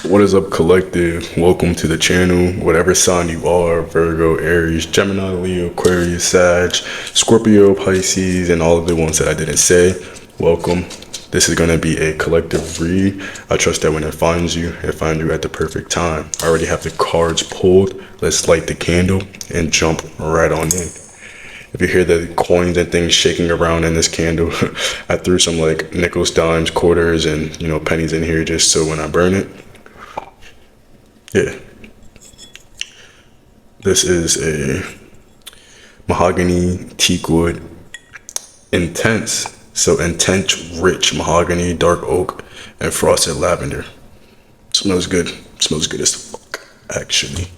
What is up, collective? Welcome to the channel. Whatever sign you are, Virgo, Aries, Gemini, Leo, Aquarius, Sag, Scorpio, Pisces, and all of the ones that I didn't say, welcome. This is going to be a collective read. I trust that when it finds you at the perfect time. I already have the cards pulled. Let's light the candle and jump right on in. If you hear the coins and things shaking around in this candle, I threw some like nickels, dimes, quarters, and pennies in here just so when I burn it. Yeah. This is a mahogany teak wood, intense. So intense, rich mahogany, dark oak, and frosted lavender. Smells good. Smells good as fuck, actually.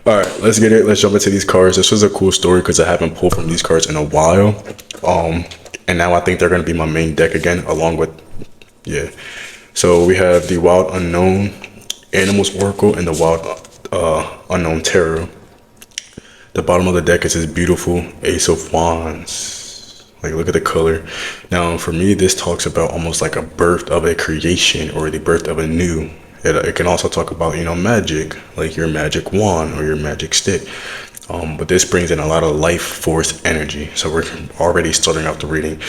All right, let's get it. Let's jump into these cards. This was a cool story because I haven't pulled from these cards in a while. And now I think they're gonna be my main deck again, along with So we have the Wild Unknown Animals Oracle and the Wild Unknown Tarot. The bottom of the deck is this beautiful Ace of Wands. Like, look at the color. Now, for me, this talks about almost like a birth of a creation or the birth of a new. It can also talk about, magic, like your magic wand or your magic stick. But this brings in a lot of life force energy. So we're already starting out the reading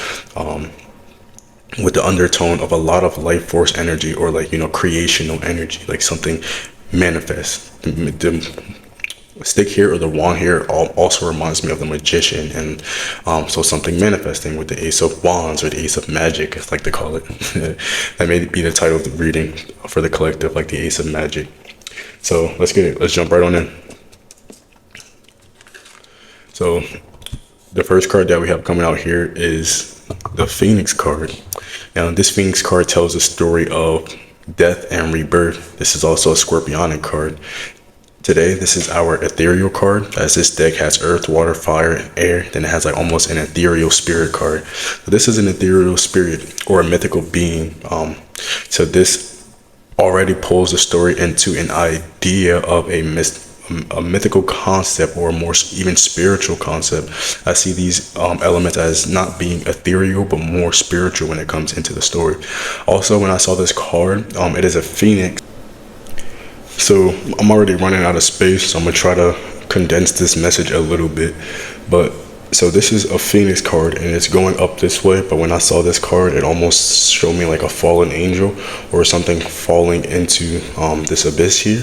with the undertone of a lot of life force energy or like, creational energy, like something manifest. The stick here or the wand here also reminds me of the magician, and so something manifesting with the Ace of Wands or the Ace of Magic, as like to call it. That may be the title of the reading for the collective, like the Ace of Magic. So let's get it. Let's jump right on in. So the first card that we have coming out here is the Phoenix card. Now this Phoenix card tells a story of death and rebirth. This is also a Scorpionic card. Today, this is our ethereal card, as this deck has earth, water, fire, and air. Then it has like almost an ethereal spirit card. So this is an ethereal spirit or a mythical being. So this already pulls the story into an idea of a mythical concept or a more even spiritual concept. I see these elements as not being ethereal but more spiritual when it comes into the story. Also, when I saw this card, it is a phoenix. So I'm already running out of space, so I'm gonna try to condense this message a little bit. But so this is a Phoenix card and it's going up this way, but when I saw this card, it almost showed me like a fallen angel or something falling into this abyss here.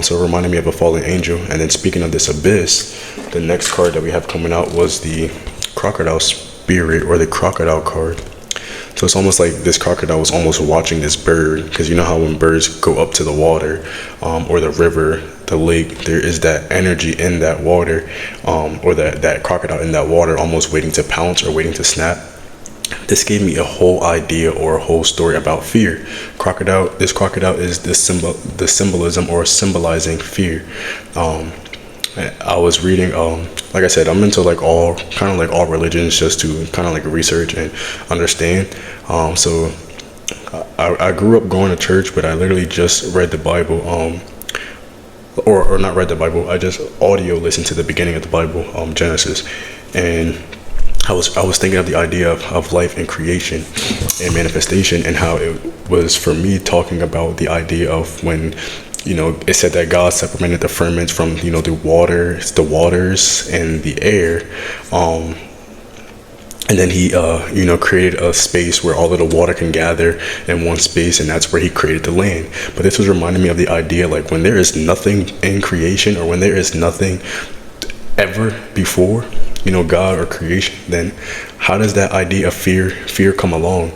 So it reminded me of a fallen angel. And then speaking of this abyss, the next card that we have coming out was the Crocodile Spirit or the Crocodile card. So it's almost like this crocodile was almost watching this bird, because you know how when birds go up to the water or the river, the lake, there is that energy in that water, or that crocodile in that water almost waiting to pounce or waiting to snap. This gave me a whole idea or a whole story about fear. This crocodile is the symbolism or symbolizing fear. I was reading, like I said, I'm into like all religions just to kind of like research and understand. So I grew up going to church, but I literally just read the Bible, or not read the Bible. I just audio listened to the beginning of the Bible, Genesis, and I was thinking of the idea of life and creation and manifestation, and how it was for me talking about the idea of when it said that God separated the firmament from the waters and the air, and then he created a space where all of the water can gather in one space, and that's where he created the land. But this was reminding me of the idea, like when there is nothing in creation, or when there is nothing ever before God or creation, then how does that idea of fear come along?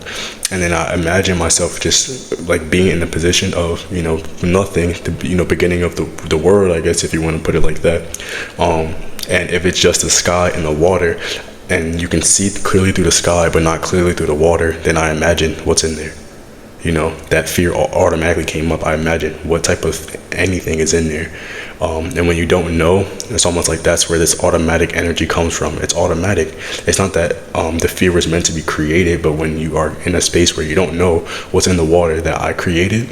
And then I imagine myself just like being in the position of nothing, the beginning of the world, I guess, if you want to put it like that. And if it's just the sky and the water, and you can see clearly through the sky but not clearly through the water, then I imagine what's in there. That fear automatically came up. I imagine what type of anything is in there. And when you don't know, it's almost like that's where this automatic energy comes from. It's automatic. It's not that the fear was meant to be created, but when you are in a space where you don't know what's in the water that I created,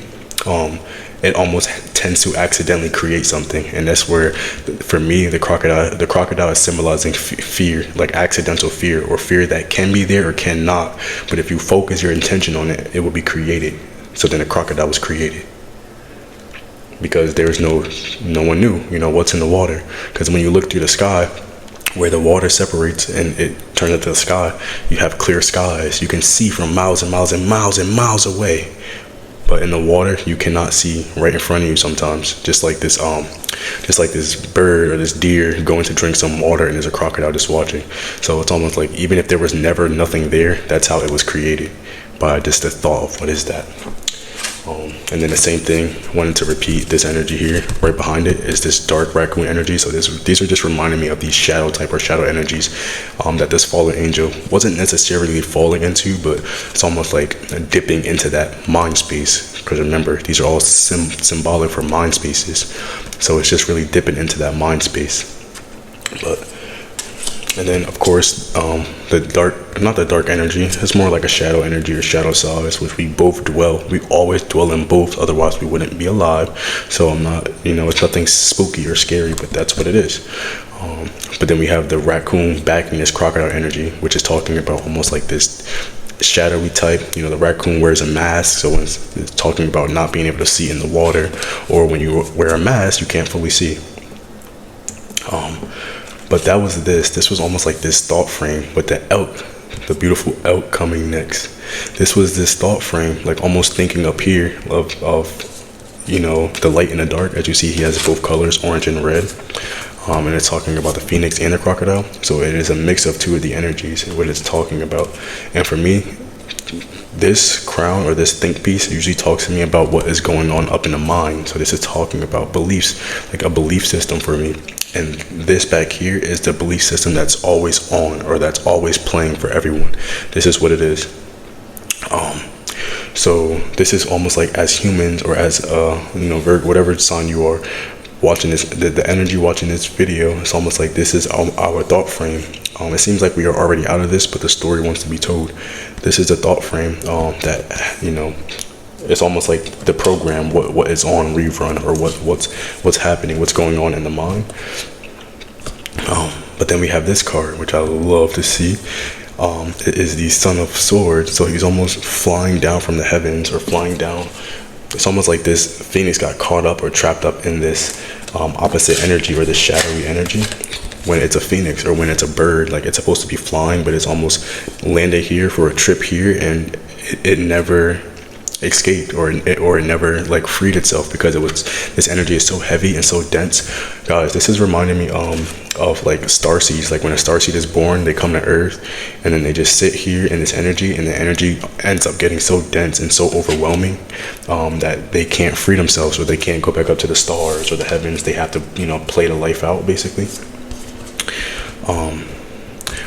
it almost tends to accidentally create something. And that's where, for me, the crocodile is symbolizing fear, like accidental fear, or fear that can be there or cannot, but if you focus your intention on it, it will be created. So then a crocodile was created. because there's no one knew, what's in the water. Because when you look through the sky, where the water separates and it turns into the sky, you have clear skies. You can see from miles and miles and miles and miles away. But in the water, you cannot see right in front of you sometimes. Just like this bird or this deer going to drink some water and there's a crocodile just watching. So it's almost like even if there was never nothing there, that's how it was created, by just the thought of what is that. And then the same thing, wanted to repeat this energy here. Right behind it is this dark raccoon energy. So these are just reminding me of these shadow type or shadow energies that this fallen angel wasn't necessarily falling into, but it's almost like dipping into that mind space. Because remember, these are all symbolic for mind spaces. So it's just really dipping into that mind space. And then, of course, not the dark energy, it's more like a shadow energy or shadow size, which we always dwell in both, otherwise we wouldn't be alive. So I'm not, it's nothing spooky or scary, but that's what it is. But then we have the raccoon backing this crocodile energy, which is talking about almost like this shadowy type. The raccoon wears a mask, so it's talking about not being able to see in the water, or when you wear a mask, you can't fully see. But that was this was almost like this thought frame with the beautiful elk coming next. This was this thought frame, like almost thinking up here of the light and the dark. As you see, he has both colors, orange and red. And it's talking about the phoenix and the crocodile. So it is a mix of two of the energies, what it's talking about. And for me, this crown or this think piece usually talks to me about what is going on up in the mind. So this is talking about beliefs, like a belief system for me. And this back here is the belief system that's always on, or that's always playing for everyone. This is what it is. So this is almost like as humans, or as Virgo, whatever sign you are, watching this, the energy watching this video, it's almost like this is our thought frame. It seems like we are already out of this, but the story wants to be told. This is the thought frame that it's almost like the program, what is on rerun, or what's happening, what's going on in the mind. But then we have this card, which I love to see. It is the Son of Swords. So he's almost flying down from the heavens, or flying down. It's almost like this phoenix got caught up or trapped up in this opposite energy, or this shadowy energy. When it's a phoenix, or when it's a bird, like it's supposed to be flying, but it's almost landed here for a trip here, and it never escaped, or it never like freed itself, because this energy is so heavy and so dense. Guys, this is reminding me of like star seeds. Like when a star seed is born, they come to earth and then they just sit here in this energy, and the energy ends up getting so dense and so overwhelming that they can't free themselves, or they can't go back up to the stars or the heavens. They have to play the life out, basically.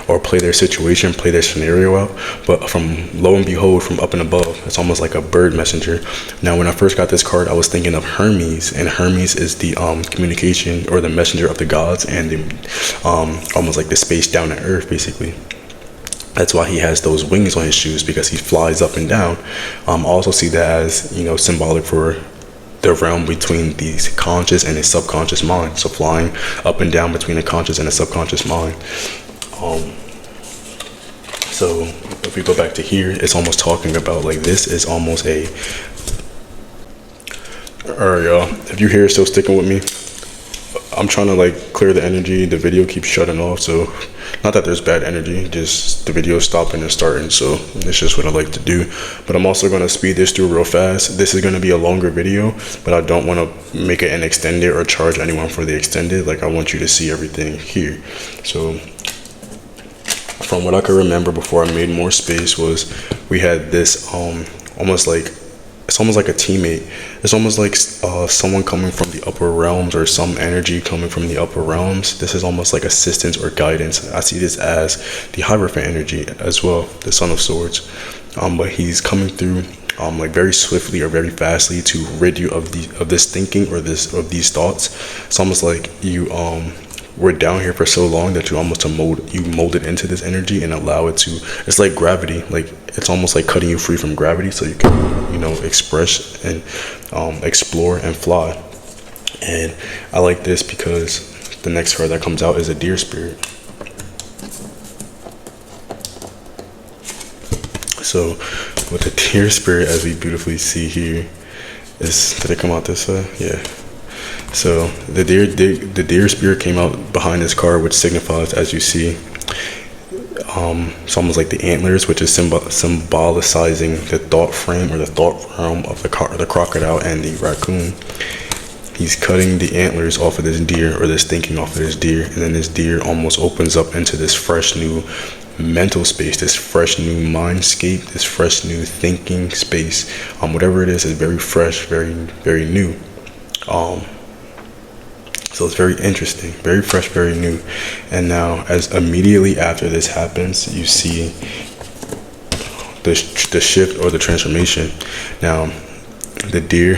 Or play their situation, play their scenario out. But from lo and behold, from up and above, it's almost like a bird messenger. Now, when I first got this card, I was thinking of Hermes, and Hermes is the communication, or the messenger of the gods, and the almost like the space down to earth, basically. That's why he has those wings on his shoes, because he flies up and down. I also see that as symbolic for the realm between the conscious and the subconscious mind. So flying up and down between the conscious and the subconscious mind. So if we go back to here, it's almost talking about like this is almost a. Alright, y'all, if you're here still sticking with me, I'm trying to like clear the energy. The video keeps shutting off, so not that there's bad energy, just the video stopping and starting. So it's just what I like to do. But I'm also going to speed this through real fast. This is going to be a longer video, but I don't want to make it an extended or charge anyone for the extended. Like I want you to see everything here. So from what I can remember before I made more space, was we had this almost like, it's almost like a teammate. It's almost like someone coming from the upper realms, or some energy coming from the upper realms. This is almost like assistance or guidance. I see this as the Hierophant energy as well, the Son of Swords. But he's coming through like very swiftly or very fastly to rid you of this thinking, or of these thoughts. It's almost like you were down here for so long that you almost molded into this energy and allow it to. It's like gravity. Like it's almost like cutting you free from gravity, so you can express and explore and fly. And I like this because the next card that comes out is a deer spirit. So with the deer spirit, as we beautifully see here, Did it come out this way? Yeah. So the deer spirit came out behind this card, which signifies, as you see, it's almost like the antlers, which is symbolizing the thought frame or the thought realm of the crocodile and the raccoon. He's cutting the antlers off of this deer, or this thinking off of this deer, and then this deer almost opens up into this fresh new mental space, this fresh new mindscape, this fresh new thinking space. Whatever it is very fresh, very new. So it's very interesting, very fresh, very new. And now, as immediately after this happens, you see the shift or the transformation. Now, the deer,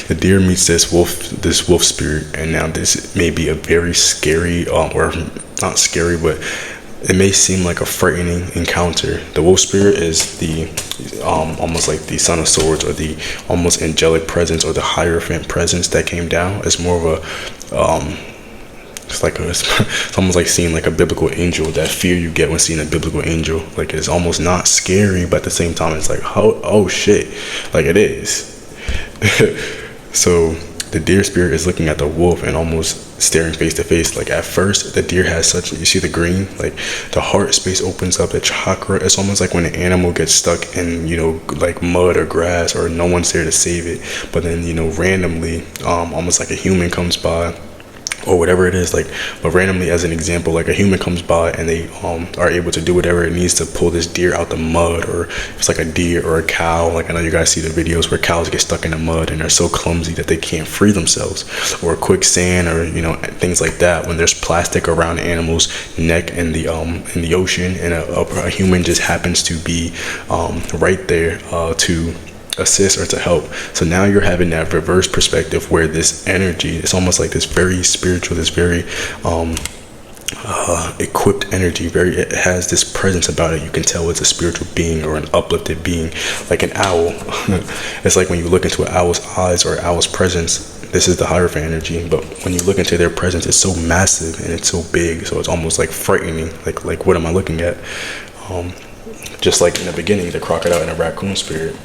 the deer meets this wolf spirit, and now this may be a very scary, or not scary, but it may seem like a frightening encounter. The wolf spirit is the almost like the Son of Swords, or the almost angelic presence, or the Hierophant presence that came down. It's more of a it's almost like seeing like a biblical angel. That fear you get when seeing a biblical angel, like it's almost not scary, but at the same time it's like, oh shit, like it is. So the deer spirit is looking at the wolf and almost staring face to face. Like at first, the deer has you see the green, like the heart space opens up, the chakra. It's almost like when an animal gets stuck in, like mud or grass, or no one's there to save it. But then, randomly, almost like a human comes by, or whatever it is, but randomly, as an example, like a human comes by and they are able to do whatever it needs to pull this deer out the mud. Or if it's like a deer or a cow, like I know you guys see the videos where cows get stuck in the mud and they're so clumsy that they can't free themselves, or quicksand, or things like that. When there's plastic around the animal's neck in the ocean, and a human just happens to be right there to assist or to help. So now you're having that reverse perspective, where this energy, it's almost like this very spiritual, this very equipped energy, it has this presence about it. You can tell it's a spiritual being, or an uplifted being, like an owl. It's like when you look into an owl's eyes, or an owl's presence, this is the Hierophant energy. But when you look into their presence, it's so massive and it's so big, so it's almost like frightening. Like what am I looking at? Just like in the beginning, the crocodile and the raccoon spirit,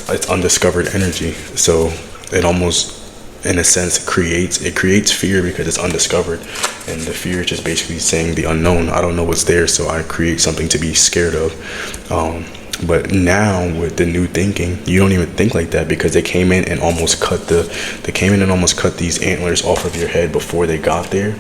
it's undiscovered energy. So it almost, in a sense, creates fear, because it's undiscovered, and the fear is just basically saying the unknown. I don't know what's there, so I create something to be scared of. But now with the new thinking, you don't even think like that, because they came in and almost cut these antlers off of your head before they got there.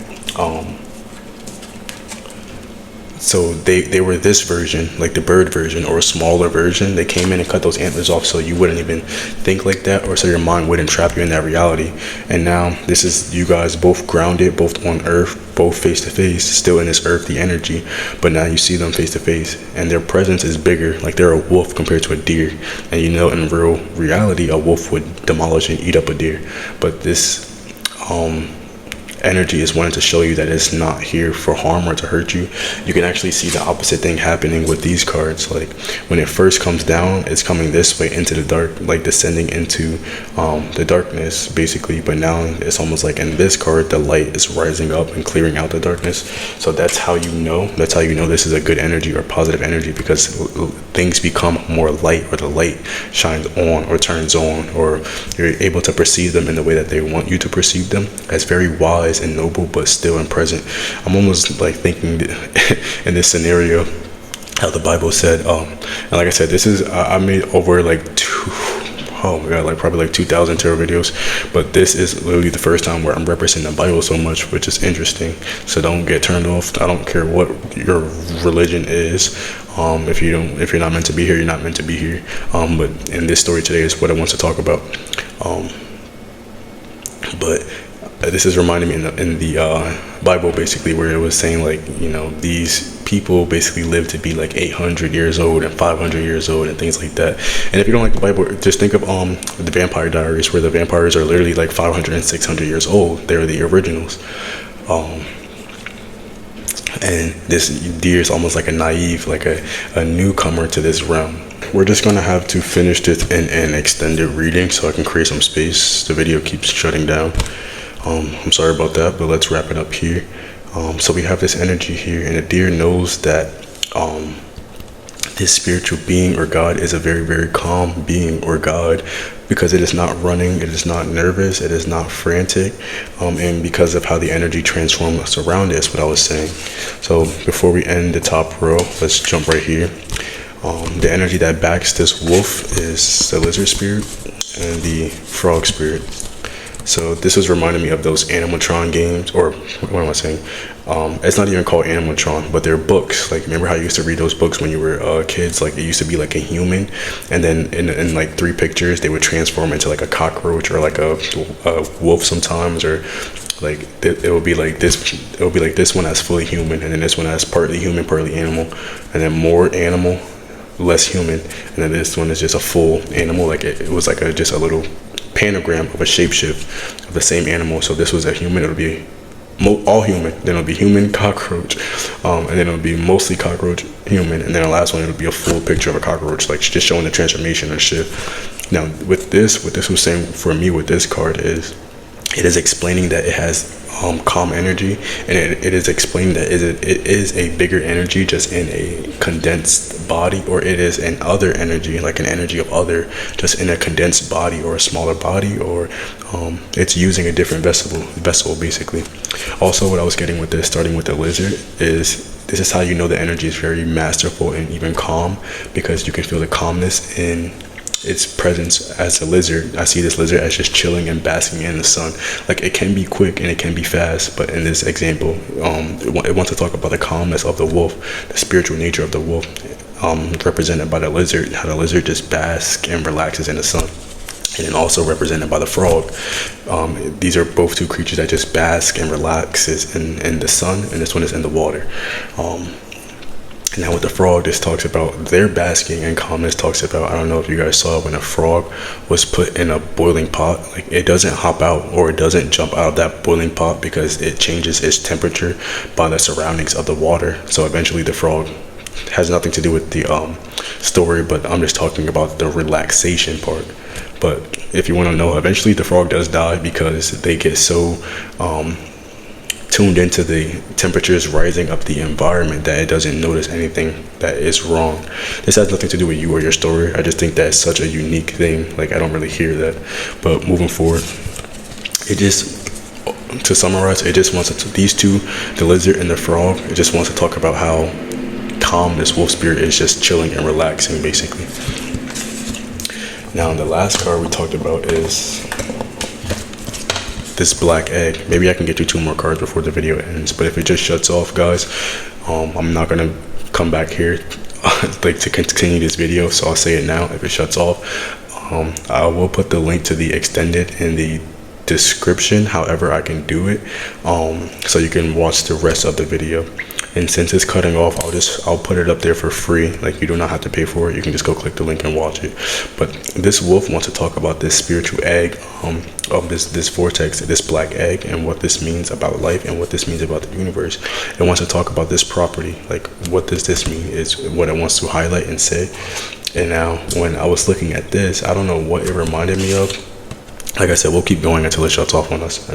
So they were this version, like the bird version, or a smaller version. They came in and cut those antlers off so you wouldn't even think like that, or so your mind wouldn't trap you in that reality. And now this is you guys both grounded, both on earth, both face to face, still in this earthy energy. But now you see them face to face, and their presence is bigger. Like they're a wolf compared to a deer. And in real reality, a wolf would demolish and eat up a deer. But this energy is wanting to show you that it's not here for harm or to hurt you. You can actually see the opposite thing happening with these cards. Like when it first comes down, it's coming this way into the dark, like descending into the darkness basically. But now it's almost like in this card, the light is rising up and clearing out the darkness. So that's how you know this is a good energy or positive energy, because things become more light, or the light shines on or turns on, or you're able to perceive them in the way that they want you to perceive them, as very wise and noble, but still in present. I'm almost like thinking in this scenario how the Bible said, and like I said, this is I made over like probably 2,000 tarot videos, but this is literally the first time where I'm representing the Bible so much, which is interesting. So don't get turned off. I don't care what your religion is. If you're not meant to be here, you're not meant to be here. But in this story today is what I want to talk about. But this is reminding me in the Bible, basically, where it was saying, like, these people basically lived to be like 800 years old and 500 years old and things like that. And if you don't like the Bible, just think of the Vampire Diaries, where the vampires are literally like 500 and 600 years old. They're the originals. And this deer is almost like a naive, like a newcomer to this realm. We're just going to have to finish this in an extended reading so I can create some space. The video keeps shutting down. I'm sorry about that, but let's wrap it up here. So we have this energy here, and the deer knows that this spiritual being or God is a very, very calm being or God, because it is not running, it is not nervous, it is not frantic, and because of how the energy transforms around it is what I was saying. So before we end the top row, let's jump right here. The energy that backs this wolf is the lizard spirit and the frog spirit. So this was reminding me of those Animatron games, or what am I saying? It's not even called Animatron, but they're books. Like, remember how you used to read those books when you were kids? Like, it used to be like a human, and then in like 3 pictures, they would transform into like a cockroach or like a wolf sometimes, or like it would be like this. It would be like this one that's fully human, and then this one that's partly human, partly animal, and then more animal, less human, and then this one is just a full animal. Like it was like just a little pentagram of a shapeshift of the same animal. So this was a human, it'll be all human, then it'll be human, cockroach, and then it'll be mostly cockroach, human, and then the last one it'll be a full picture of a cockroach, like just showing the transformation and shift. Now with this, what this was saying for me with this card is, it is explaining that it has calm energy, and it is explaining that it is a bigger energy just in a condensed body, or it is an other energy, like an energy of other, just in a condensed body or a smaller body, or it's using a different vessel basically. Also, what I was getting with this, starting with the lizard, is this is how you know the energy is very masterful and even calm, because you can feel the calmness in its presence as a lizard. I see this lizard as just chilling and basking in the sun. Like, it can be quick and it can be fast, but in this example, it wants to talk about the calmness of the wolf, the spiritual nature of the wolf, represented by the lizard, how the lizard just basks and relaxes in the sun. And then also represented by the frog. These are both 2 creatures that just bask and relaxes in the sun, and this one is in the water. Now with the frog, this talks about their basking, and calmness talks about, I don't know if you guys saw when a frog was put in a boiling pot, like it doesn't hop out, or it doesn't jump out of that boiling pot, because it changes its temperature by the surroundings of the water. So eventually the frog has nothing to do with the story, but I'm just talking about the relaxation part. But if you want to know, eventually the frog does die, because they get so tuned into the temperatures rising up the environment that it doesn't notice anything that is wrong. This has nothing to do with you or your story. I just think that's such a unique thing. Like, I don't really hear that. But moving forward, it just, to summarize, it just wants to, these 2, the lizard and the frog, it just wants to talk about how calm this wolf spirit is, just chilling and relaxing basically. Now the last card we talked about is this black egg. Maybe I can get you 2 more cards before the video ends, but if it just shuts off, guys, I'm not gonna come back here like to continue this video, so I'll say it now. If it shuts off, I will put the link to the extended in the description, however I can do it, so you can watch the rest of the video. And since it's cutting off, I'll put it up there for free. Like, you do not have to pay for it. You can just go click the link and watch it. But this wolf wants to talk about this spiritual egg, of this vortex, this black egg, and what this means about life and what this means about the universe. It wants to talk about this property. Like, what does this mean is what it wants to highlight and say. And now when I was looking at this, I don't know what it reminded me of. Like I said, we'll keep going until it shuts off on us.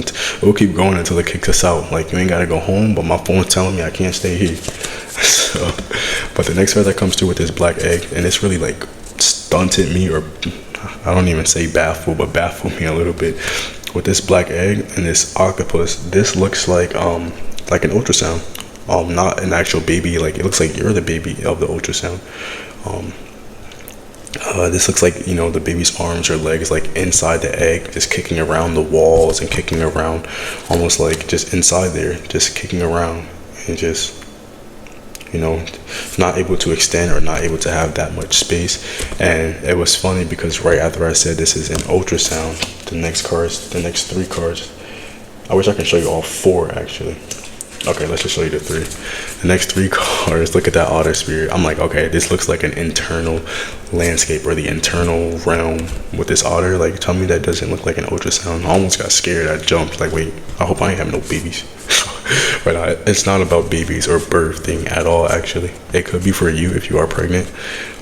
We'll keep going until it kicks us out. Like, you ain't gotta go home, but my phone's telling me I can't stay here. So, but the next card that comes through with this black egg, and it's really like stunted me, or I don't even say baffled, but baffled me a little bit. With this black egg and this octopus, this looks like an ultrasound. Not an actual baby. Like, it looks like you're the baby of the ultrasound. This looks like, you know, the baby's arms or legs, like inside the egg, just kicking around the walls and kicking around, almost like just inside there, just kicking around, and just, you know, not able to extend or not able to have that much space. And it was funny because right after I said this is an ultrasound, the next 3 cards, I wish I could show you all 4 actually. Okay, let's just show you the 3. The next 3 cards, look at that otter spirit. I'm like, okay, this looks like an internal landscape, or the internal realm with this otter. Like, tell me that doesn't look like an ultrasound. I almost got scared. I jumped. Like, wait, I hope I ain't have no babies. But it's not about babies or birthing at all, actually. It could be for you if you are pregnant.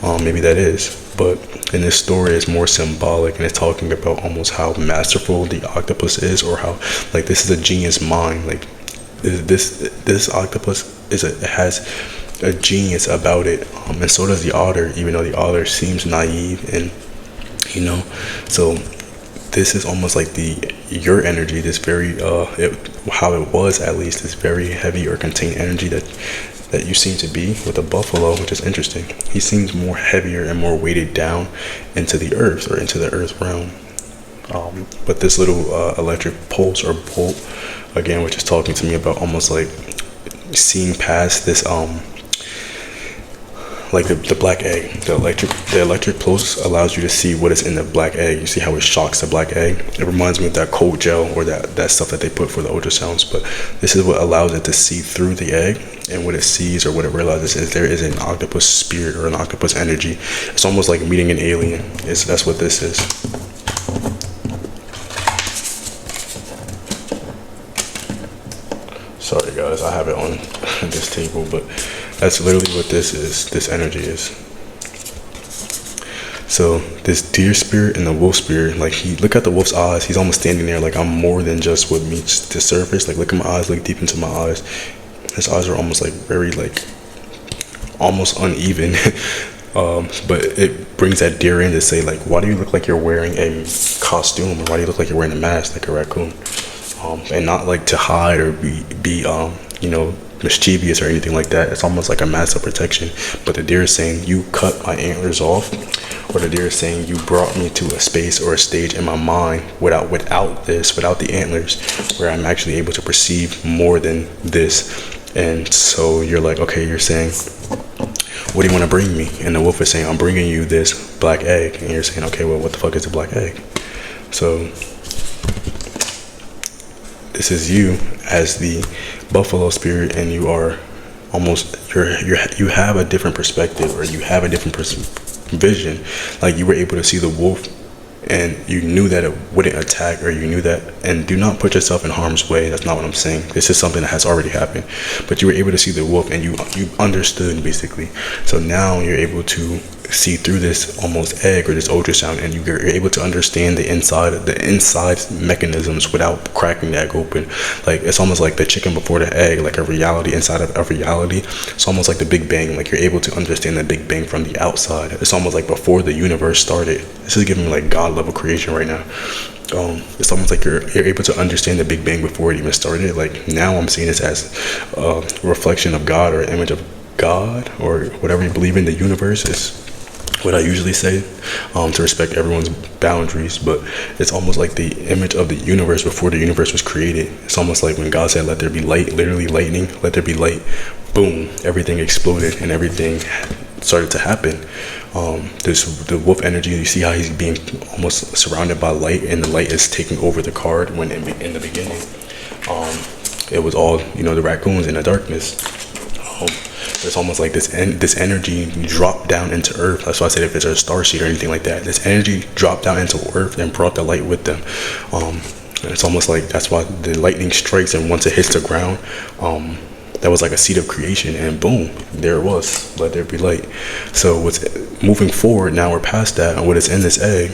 Maybe that is. But in this story, it's more symbolic, and it's talking about almost how masterful the octopus is, or how, like, this is a genius mind. Like, this octopus has a genius about it, and so does the otter, even though the otter seems naive. And so this is almost like your energy, this very how it was, at least, this very heavy or contained energy that you seem to be with a buffalo, which is interesting. He seems more heavier and more weighted down into the earth, or into the earth realm. But this little electric pulse or bolt, again, which is talking to me about almost like seeing past this, like the black egg. The electric pulse allows you to see what is in the black egg. You see how it shocks the black egg. It reminds me of that cold gel, or that stuff that they put for the ultrasounds. But this is what allows it to see through the egg, and what it sees, or what it realizes, is there is an octopus spirit or an octopus energy. It's almost like meeting an alien. That's what this is. Sorry guys, I have it on this table, but that's literally what this is. This energy is. So this deer spirit and the wolf spirit, like, look at the wolf's eyes. He's almost standing there like, I'm more than just what meets the surface. Like, look at my eyes, look deep into my eyes. His eyes are almost like very, like, almost uneven. But it brings that deer in to say, like, why do you look like you're wearing a costume, or why do you look like you're wearing a mask like a raccoon? And not like to hide or be mischievous or anything like that. It's almost like a mask of protection. But the deer is saying, you cut my antlers off, or the deer is saying, you brought me to a space or a stage in my mind without the antlers, where I'm actually able to perceive more than this. And so you're like, okay, you're saying, what do you want to bring me? And the wolf is saying, I'm bringing you this black egg. And you're saying, okay, well, what the fuck is a black egg? So this is you as the buffalo spirit, and you are almost, you have a different perspective, or you have a different vision. Like, you were able to see the wolf, and you knew that it wouldn't attack, or you knew that. And do not put yourself in harm's way. That's not what I'm saying. This is something that has already happened. But you were able to see the wolf, and you understood, basically. So now you're able to see through this almost egg, or this ultrasound, and you're able to understand the inside mechanisms without cracking the egg open. Like, it's almost like the chicken before the egg, like a reality inside of a reality. It's almost like the Big Bang. Like, you're able to understand the Big Bang from the outside. It's almost like before the universe started. This is giving me like God level creation right now. It's almost like you're able to understand the Big Bang before it even started. Like, now I'm seeing this as a reflection of God, or an image of God, or whatever you believe in. The universe is what I usually say, to respect everyone's boundaries. But it's almost like the image of the universe before the universe was created. It's almost like when God said, let there be light, literally lightning, let there be light, boom, everything exploded, and everything started to happen. The wolf energy, you see how he's being almost surrounded by light, and the light is taking over the card, when in the beginning it was all the raccoons in the darkness. It's almost like this energy dropped down into earth. That's why I said, if it's a starseed or anything like that, this energy dropped down into earth and brought the light with them. And it's almost like that's why the lightning strikes, and once it hits the ground, that was like a seed of creation, and boom, there it was. Let there be light. So what's moving forward now, we're past that, and what is in this egg,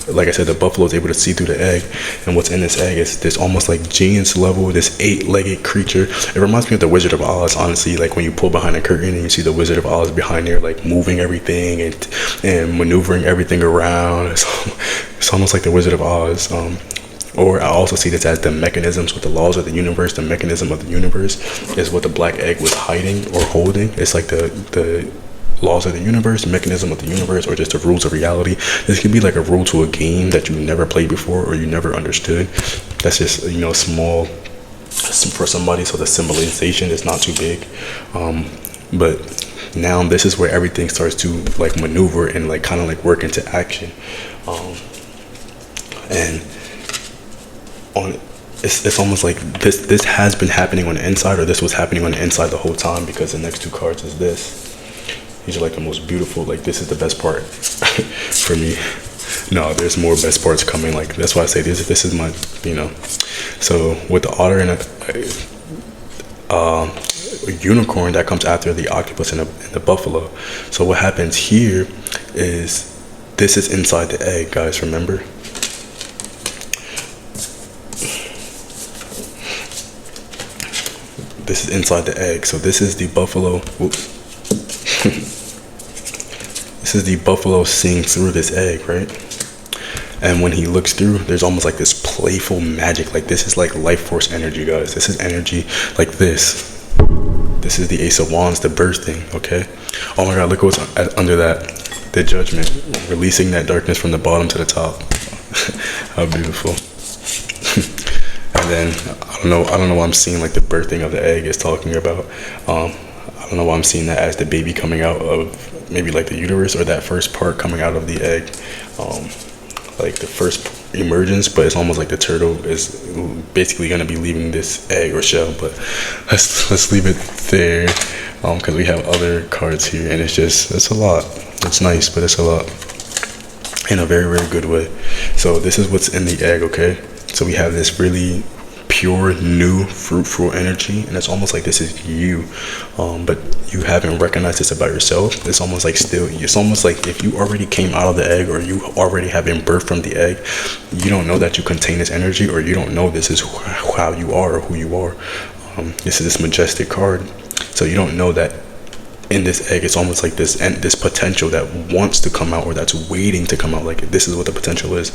like I said, the buffalo is able to see through the egg, and what's in this egg is this almost like genius level, this 8-legged creature. It reminds me of the Wizard of Oz, honestly. Like, when you pull behind a curtain and you see the Wizard of Oz behind there, like moving everything and maneuvering everything around. It's almost like the Wizard of Oz. Or I also see this as the mechanisms with the laws of the universe. The mechanism of the universe is what the black egg was hiding or holding. It's like the laws of the universe, mechanism of the universe, or just the rules of reality. This could be like a rule to a game that you never played before, or you never understood. That's just small for somebody, so the symbolization is not too big. But now this is where everything starts to like maneuver and like kind of like work into action. And on it's almost like this has been happening on the inside, or this was happening on the inside the whole time, because the next two cards is this. These are like the most beautiful, like this is the best part for me. No, there's more best parts coming. Like, that's why I say this is my, So with the otter and a unicorn, that comes after the octopus and the buffalo. So what happens here is this is inside the egg, guys, remember? This is inside the egg. So this is the buffalo. Whoops. This is the buffalo seeing through this egg, right? And when he looks through, there's almost like this playful magic. Like this is like life force energy, guys. This is energy like this. This is the Ace of Wands, the birth thing, okay? Oh my God, look what's under that. The judgment, releasing that darkness from the bottom to the top. How beautiful. And then, I don't know what I'm seeing, like the birthing of the egg is talking about. I don't know why I'm seeing that as the baby coming out of maybe like the uterus, or that first part coming out of the egg. Like the first emergence, but it's almost like the turtle is basically going to be leaving this egg or shell. But let's leave it there, because we have other cards here, and it's a lot. It's nice, but it's a lot in a very, very good way. So this is what's in the egg, okay? So we have this really pure, new, fruitful energy, and it's almost like this is you, but you haven't recognized this about yourself. It's almost like it's almost like if you already came out of the egg, or you already have been birthed from the egg, you don't know that you contain this energy, or you don't know this is how you are or who you are. This is this majestic card, so you don't know that in this egg it's almost like this potential that wants to come out, or that's waiting to come out. Like this is what the potential is,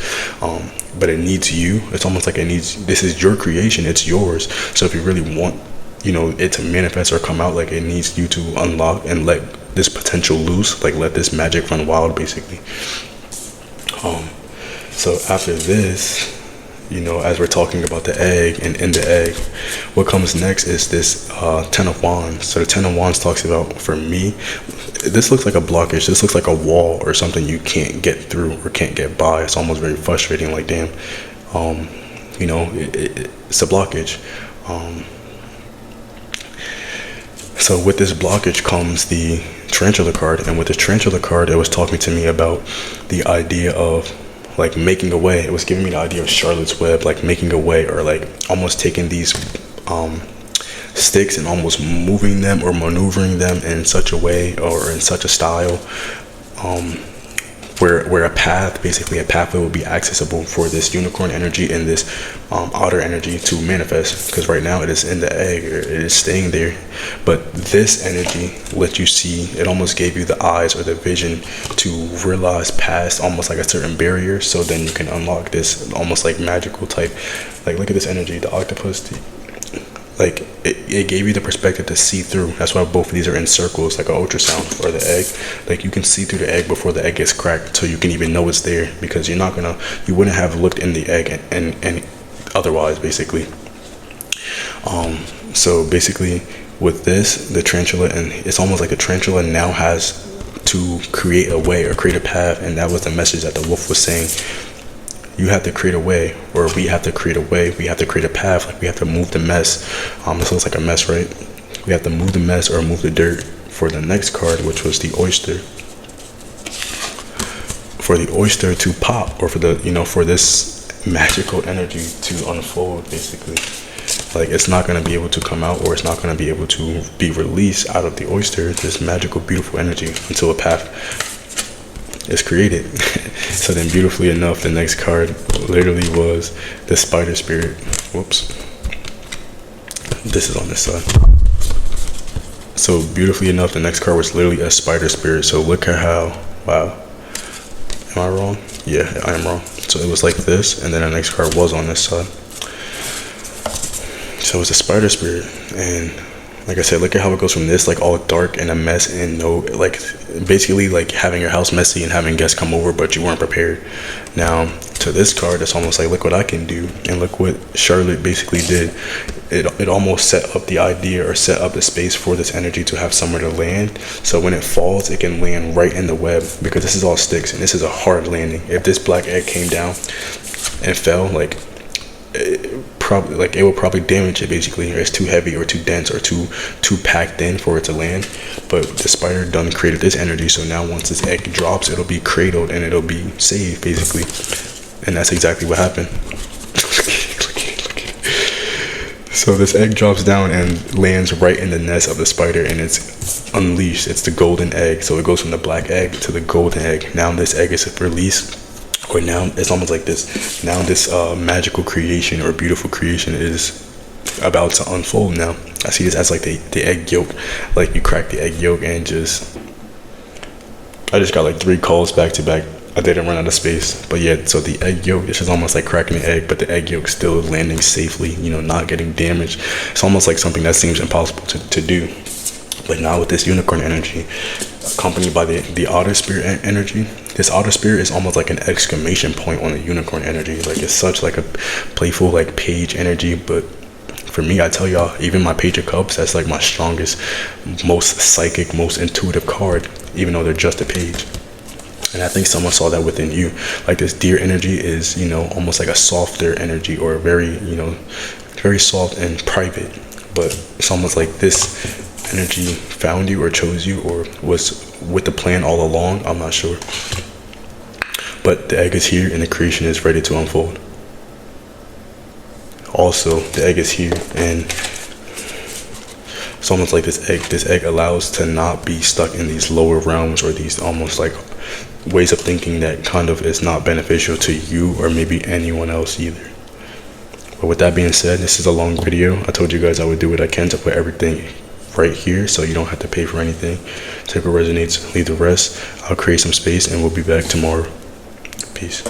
but it needs you. It's almost like this is your creation, it's yours. So if you really want it to manifest or come out, like it needs you to unlock and let this potential loose, like let this magic run wild, basically. So after this, as we're talking about the egg and in the egg, what comes next is this Ten of Wands. So the Ten of Wands talks about, for me, this looks like a blockage. This looks like a wall or something you can't get through or can't get by. It's almost very frustrating, like damn, it's a blockage. So with this blockage comes the Tarantula card, and with the Tarantula card, it was talking to me about the idea of like making a way. It was giving me the idea of Charlotte's Web, like making a way, or like almost taking these sticks and almost moving them or maneuvering them in such a way or in such a style where a pathway will be accessible for this unicorn energy and this otter energy to manifest. Because right now it is in the egg, or it is staying there, but this energy lets you see. It almost gave you the eyes or the vision to realize past almost like a certain barrier, so then you can unlock this almost like magical type. Like look at this energy, the octopus. Like it gave you the perspective to see through. That's why both of these are in circles, like an ultrasound for the egg. Like you can see through the egg before the egg gets cracked, so you can even know it's there, because you wouldn't have looked in the egg and otherwise, basically. So basically with this, the tarantula, and it's almost like the tarantula now has to create a way or create a path, and that was the message that the wolf was saying. You have to create a way, or we have to create a way. We have to create a path. Like we have to move the mess. This looks like a mess, right? We have to move the mess or move the dirt. For the next card, which was the oyster, for the oyster to pop, or for the for this magical energy to unfold, basically. Like it's not going to be able to come out, or it's not going to be able to be released out of the oyster, this magical, beautiful energy, until a path is created. So then, beautifully enough, the next card literally was the spider spirit. Whoops. This is on this side. So beautifully enough, the next card was literally a spider spirit. So look at how, wow. Am I wrong? Yeah, I am wrong. So it was like this, and then the next card was on this side. So it's a spider spirit, and like I said, look at how it goes from this, like all dark and a mess, and like basically like having your house messy and having guests come over, but you weren't prepared. Now to this card, it's almost like, look what I can do, and look what Charlotte basically did. It almost set up the idea, or set up the space for this energy to have somewhere to land. So when it falls, it can land right in the web, because this is all sticks, and this is a hard landing. If this black egg came down and fell, like it will probably damage it, basically. It's too heavy or too dense or too packed in for it to land. But the spider done created this energy, so now once this egg drops, it'll be cradled and it'll be saved, basically. And that's exactly what happened. So this egg drops down and lands right in the nest of the spider, and it's unleashed. It's the golden egg. So it goes from the black egg to the golden egg. Now this egg is released, or now it's almost like this. Now this magical creation or beautiful creation is about to unfold. Now I see this as like the egg yolk. Like you crack the egg yolk and just I just got like 3 calls back to back. I didn't run out of space. But yeah, so the egg yolk, it's just almost like cracking an egg, but the egg yolk still landing safely, you know, not getting damaged. It's almost like something that seems impossible to do. But now with this unicorn energy, accompanied by the otter spirit energy, this otter spirit is almost like an exclamation point on the unicorn energy. Like it's such like a playful like page energy. But for me, I tell y'all, even my page of cups, that's like my strongest, most psychic, most intuitive card, even though they're just a page. And I think someone saw that within you. Like this deer energy is, you know, almost like a softer energy, or very, you know, very soft and private. But it's almost like this energy found you or chose you or was with the plan all along. I'm not sure. But the egg is here and the creation is ready to unfold. Also, the egg is here, and it's almost like this egg allows to not be stuck in these lower realms or these almost like ways of thinking that kind of is not beneficial to you or maybe anyone else either. But with that being said, this is a long video. I told you guys I would do what I can to put everything right here so you don't have to pay for anything. Take what resonates, leave the rest. I'll create some space and we'll be back tomorrow. Peace.